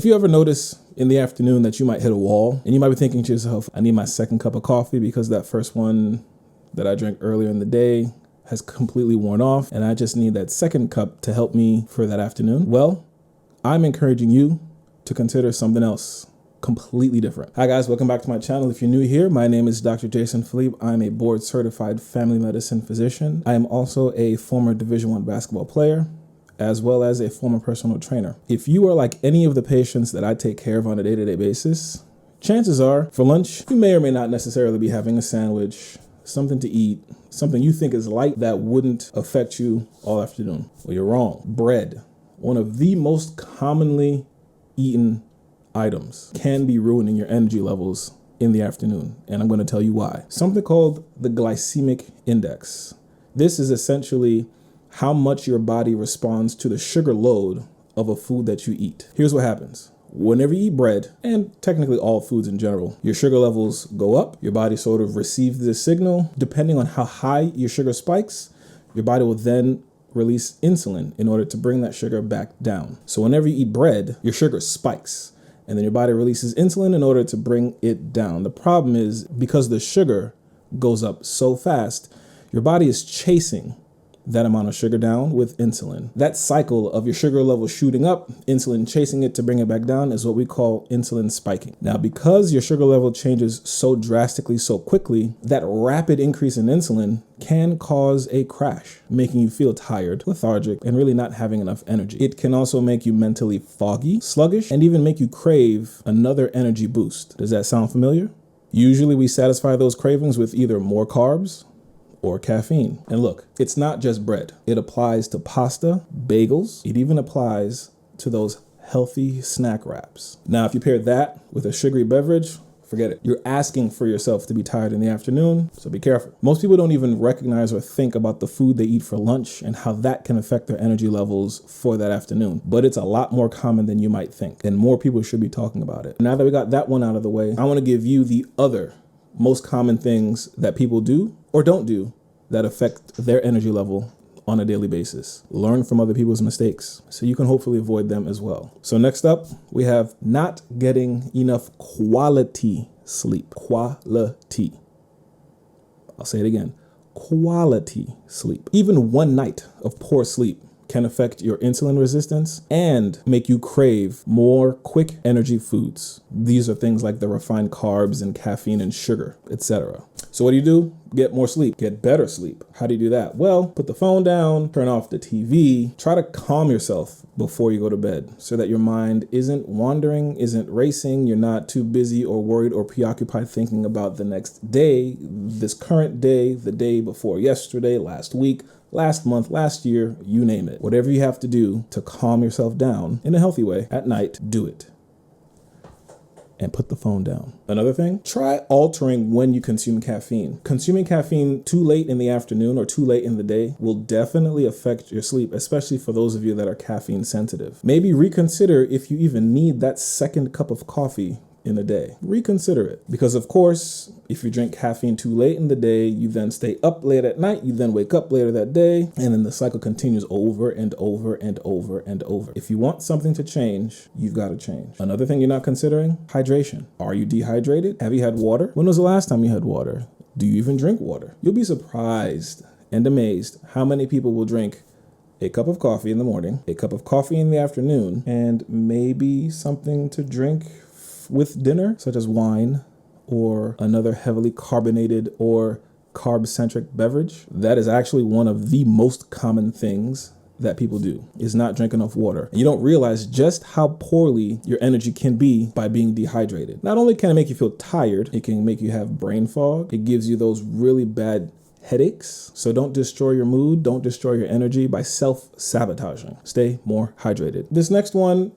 If you ever notice in the afternoon that you might hit a wall and you might be thinking to yourself, I need my second cup of coffee because that first one that I drank earlier in the day has completely worn off and I just need that second cup to help me for that afternoon. Well, I'm encouraging you to consider something else completely different. Hi guys, welcome back to my channel. If you're new here, my name is Dr. Jason Philippe. I'm a board certified family medicine physician. I am also a former Division I basketball player, as well as a former personal trainer. If you are like any of the patients that I take care of on a day-to-day basis, chances are for lunch, you may or may not necessarily be having a sandwich, something to eat, something you think is light that wouldn't affect you all afternoon. Well, you're wrong. Bread, one of the most commonly eaten items, can be ruining your energy levels in the afternoon. And I'm going to tell you why. Something called the glycemic index. This is essentially how much your body responds to the sugar load of a food that you eat. Here's what happens. Whenever you eat bread, and technically all foods in general, your sugar levels go up. Your body sort of receives this signal. Depending on how high your sugar spikes, your body will then release insulin in order to bring that sugar back down. So whenever you eat bread, your sugar spikes, and then your body releases insulin in order to bring it down. The problem is because the sugar goes up so fast, your body is chasing that amount of sugar down with insulin. That cycle of your sugar level shooting up, insulin chasing it to bring it back down, is what we call insulin spiking. Now, because your sugar level changes so drastically, so quickly, that rapid increase in insulin can cause a crash, making you feel tired, lethargic, and really not having enough energy. It can also make you mentally foggy, sluggish, and even make you crave another energy boost. Does that sound familiar? Usually we satisfy those cravings with either more carbs or caffeine. And look, it's not just bread. It applies to pasta, bagels. It even applies to those healthy snack wraps. Now, if you pair that with a sugary beverage, forget it. You're asking for yourself to be tired in the afternoon, so be careful. Most people don't even recognize or think about the food they eat for lunch and how that can affect their energy levels for that afternoon. But it's a lot more common than you might think, and more people should be talking about it. Now that we got that one out of the way, I want to give you the other most common things that people do or don't do that affect their energy level on a daily basis. Learn from other people's mistakes so you can hopefully avoid them as well. So next up, we have not getting enough quality sleep. Quality. I'll say it again. Quality sleep. Even one night of poor sleep can affect your insulin resistance and make you crave more quick energy foods. These are things like the refined carbs and caffeine and sugar, etc. So what do? Get more sleep, get better sleep. How do you do that? Well, put the phone down, turn off the TV, try to calm yourself before you go to bed so that your mind isn't wandering, isn't racing, you're not too busy or worried or preoccupied thinking about the next day, this current day, the day before yesterday, last week, last month, last year, you name it. Whatever you have to do to calm yourself down in a healthy way at night, do it. And put the phone down. Another thing, try altering when you consume caffeine. Consuming caffeine too late in the afternoon or too late in the day will definitely affect your sleep, especially for those of you that are caffeine sensitive. Maybe reconsider if you even need that second cup of coffee in a day. Reconsider it. Because of course, if you drink caffeine too late in the day, you then stay up late at night, you then wake up later that day, and then the cycle continues over and over and over and over. If you want something to change, you've got to change. Another thing you're not considering, hydration. Are you dehydrated? Have you had water? When was the last time you had water? Do you even drink water? You'll be surprised and amazed how many people will drink a cup of coffee in the morning, a cup of coffee in the afternoon, and maybe something to drink with dinner, such as wine or another heavily carbonated or carb-centric beverage. That is actually one of the most common things that people do, is not drink enough water. And you don't realize just how poorly your energy can be by being dehydrated. Not only can it make you feel tired, it can make you have brain fog. It gives you those really bad headaches. So don't destroy your mood, don't destroy your energy by self-sabotaging. Stay more hydrated. This next one,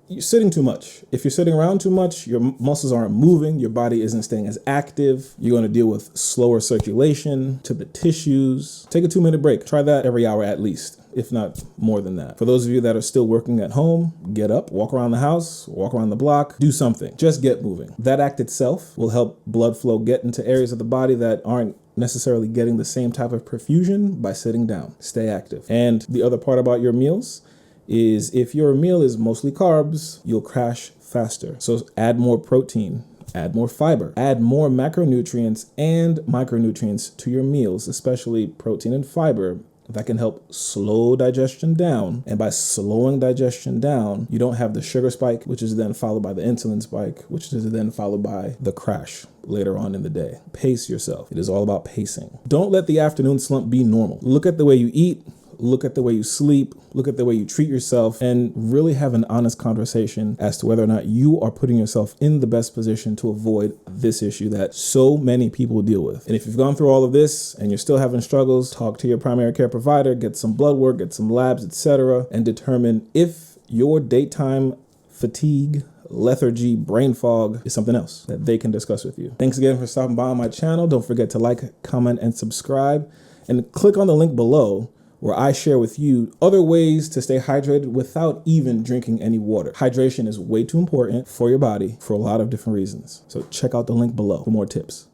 you're sitting too much. If you're sitting around too much, your muscles aren't moving, your body isn't staying as active, you're going to deal with slower circulation to the tissues. Take a 2-minute break. Try that every hour at least, if not more than that. For those of you that are still working at home, get up, walk around the house, walk around the block, do something. Just get moving. That act itself will help blood flow get into areas of the body that aren't necessarily getting the same type of perfusion by sitting down. Stay active. And the other part about your meals is if your meal is mostly carbs, you'll crash faster. So add more protein, add more fiber, add more macronutrients and micronutrients to your meals, especially protein and fiber. That can help slow digestion down. And by slowing digestion down, you don't have the sugar spike, which is then followed by the insulin spike, which is then followed by the crash later on in the day. Pace yourself. It is all about pacing. Don't let the afternoon slump be normal. Look at the way you eat, look at the way you sleep, look at the way you treat yourself, and really have an honest conversation as to whether or not you are putting yourself in the best position to avoid this issue that so many people deal with. And if you've gone through all of this and you're still having struggles, talk to your primary care provider, get some blood work, get some labs, etc., and determine if your daytime fatigue, lethargy, brain fog is something else that they can discuss with you. Thanks again for stopping by on my channel. Don't forget to like, comment, and subscribe, and click on the link below where I share with you other ways to stay hydrated without even drinking any water. Hydration is way too important for your body for a lot of different reasons. So check out the link below for more tips.